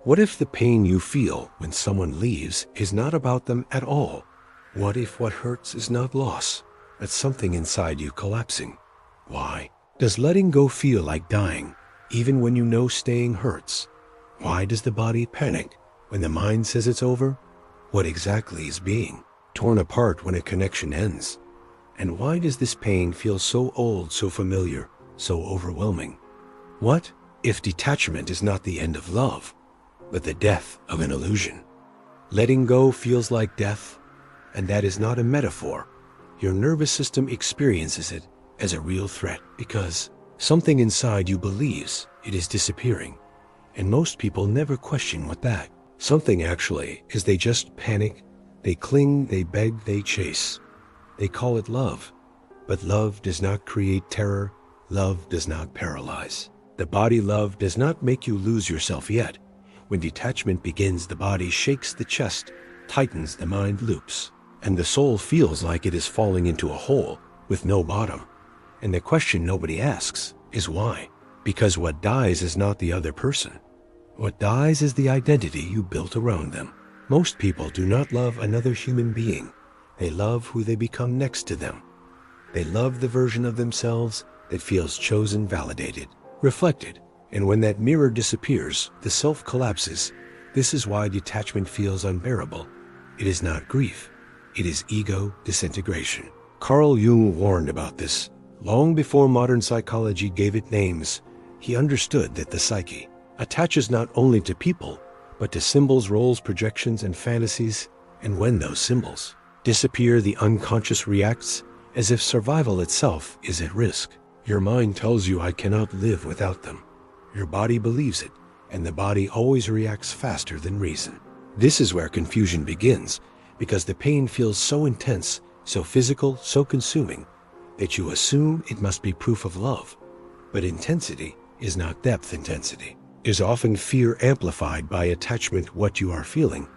What if the pain you feel when someone leaves is not about them at all? What if what hurts is not loss, but something inside you collapsing? Why does letting go feel like dying, even when you know staying hurts? Why does the body panic when the mind says it's over? What exactly is being torn apart when a connection ends? And why does this pain feel so old, so familiar, so overwhelming? What if detachment is not the end of love, but the death of an illusion? Letting go feels like death, and that is not a metaphor. Your nervous system experiences it as a real threat because something inside you believes it is disappearing. And most people never question what that something actually is. They just panic, they cling, they beg, they chase. They call it love. But love does not create terror. Love does not paralyze. The body love does not make you lose yourself yet. When detachment begins, the body shakes, the chest tightens, the mind loops, and the soul feels like it is falling into a hole with no bottom. And the question nobody asks is why? Because what dies is not the other person. What dies is the identity you built around them. Most people do not love another human being. They love who they become next to them. They love the version of themselves that feels chosen, validated, reflected. And when that mirror disappears, the self collapses. This is why detachment feels unbearable. It is not grief. It is ego disintegration. Carl Jung warned about this. Long before modern psychology gave it names, he understood that the psyche attaches not only to people, but to symbols, roles, projections, and fantasies. And when those symbols disappear, the unconscious reacts as if survival itself is at risk. Your mind tells you, I cannot live without them. Your body believes it, and the body always reacts faster than reason. This is where confusion begins, because the pain feels so intense, so physical, so consuming, that you assume it must be proof of love. But intensity is not depth. Intensity is often fear amplified by attachment. What you are feeling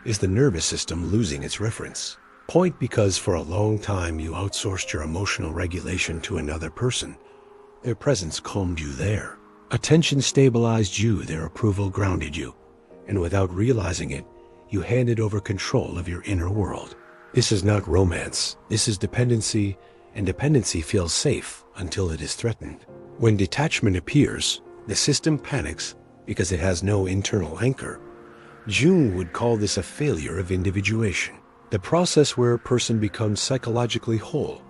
is the nervous system losing its reference point, because for a long time you outsourced your emotional regulation to another person. Their presence calmed you there. Attention stabilized you, their approval grounded you. And without realizing it, you handed over control of your inner world. This is not romance. This is dependency, and dependency feels safe until it is threatened. When detachment appears, the system panics because it has no internal anchor. Jung would call this a failure of individuation, the process where a person becomes psychologically whole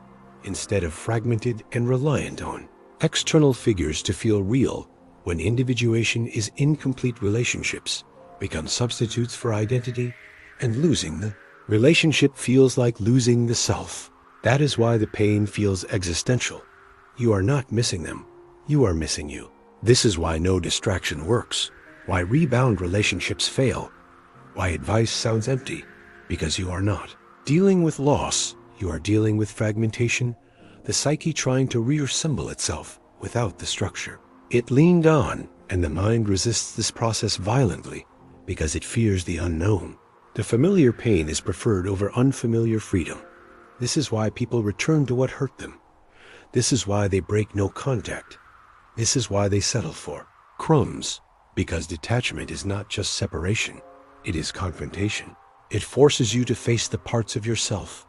instead of fragmented and reliant on external figures to feel real. When individuation is incomplete, relationships become substitutes for identity, and losing the relationship feels like losing the self. That is why the pain feels existential. You are not missing them. You are missing you. This is why no distraction works, why rebound relationships fail, why advice sounds empty, because you are not dealing with loss. You are dealing with fragmentation, the psyche trying to reassemble itself without the structure it leaned on, and the mind resists this process violently because it fears the unknown. The familiar pain is preferred over unfamiliar freedom. This is why people return to what hurt them. This is why they break no contact. This is why they settle for crumbs, because detachment is not just separation, it is confrontation. It forces you to face the parts of yourself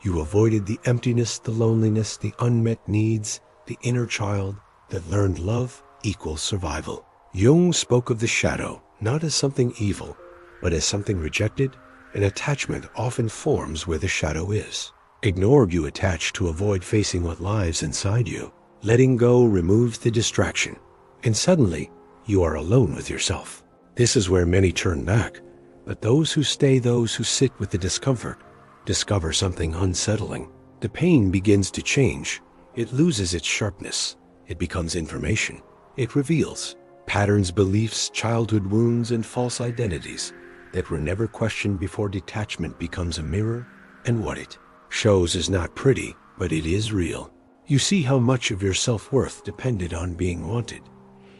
you avoided, the emptiness, the loneliness, the unmet needs, the inner child that learned love equals survival. Jung spoke of the shadow not as something evil, but as something rejected. An attachment often forms where the shadow is ignored. You attach to avoid facing what lies inside you. Letting go removes the distraction, and suddenly you are alone with yourself. This is where many turn back, but those who stay, those who sit with the discomfort, discover something unsettling. The pain begins to change. It loses its sharpness. It becomes information. It reveals patterns, beliefs, childhood wounds, and false identities that were never questioned before. Detachment becomes a mirror, and what it shows is not pretty, but it is real. You see how much of your self-worth depended on being wanted.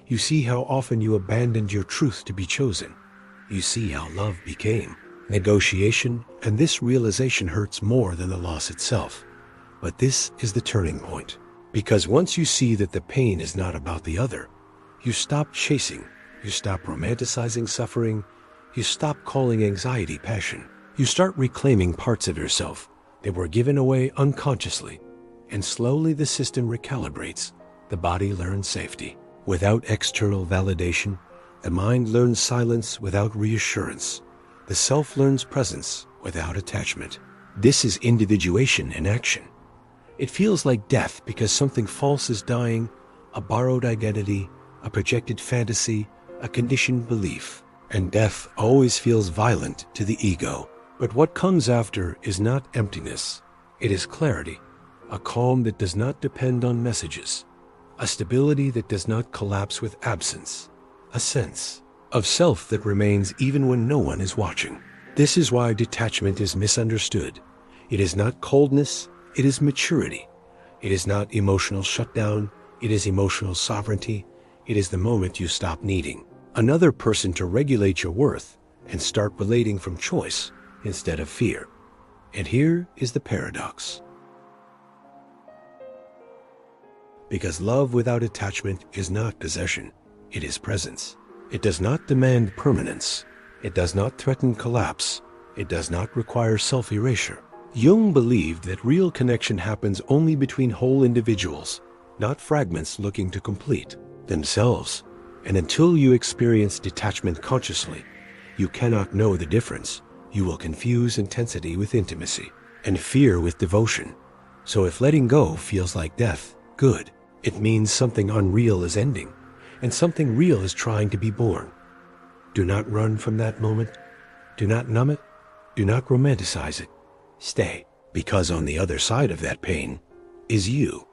You see how often you abandoned your truth to be chosen. You see how love became negotiation, and this realization hurts more than the loss itself. But this is the turning point, because once you see that the pain is not about the other, you stop chasing You stop romanticizing suffering. You stop calling anxiety passion. You start reclaiming parts of yourself that were given away unconsciously. And slowly the system recalibrates. The body learns safety without external validation. The mind learns silence without reassurance. The self learns presence without attachment. This is individuation in action. It feels like death because something false is dying, a borrowed identity, a projected fantasy, a conditioned belief. And death always feels violent to the ego. But what comes after is not emptiness. It is clarity, a calm that does not depend on messages, a stability that does not collapse with absence, a sense of self that remains even when no one is watching. This is why detachment is misunderstood. It is not coldness, it is maturity. It is not emotional shutdown, it is emotional sovereignty. It is the moment you stop needing another person to regulate your worth and start relating from choice instead of fear. And here is the paradox. Because love without attachment is not possession, it is presence. It does not demand permanence. It does not threaten collapse. It does not require self-erasure. Jung believed that real connection happens only between whole individuals, not fragments looking to complete themselves. And until you experience detachment consciously, you cannot know the difference. You will confuse intensity with intimacy and fear with devotion. So if letting go feels like death, good. It means something unreal is ending, and something real is trying to be born. Do not run from that moment. Do not numb it. Do not romanticize it. Stay, because on the other side of that pain is you.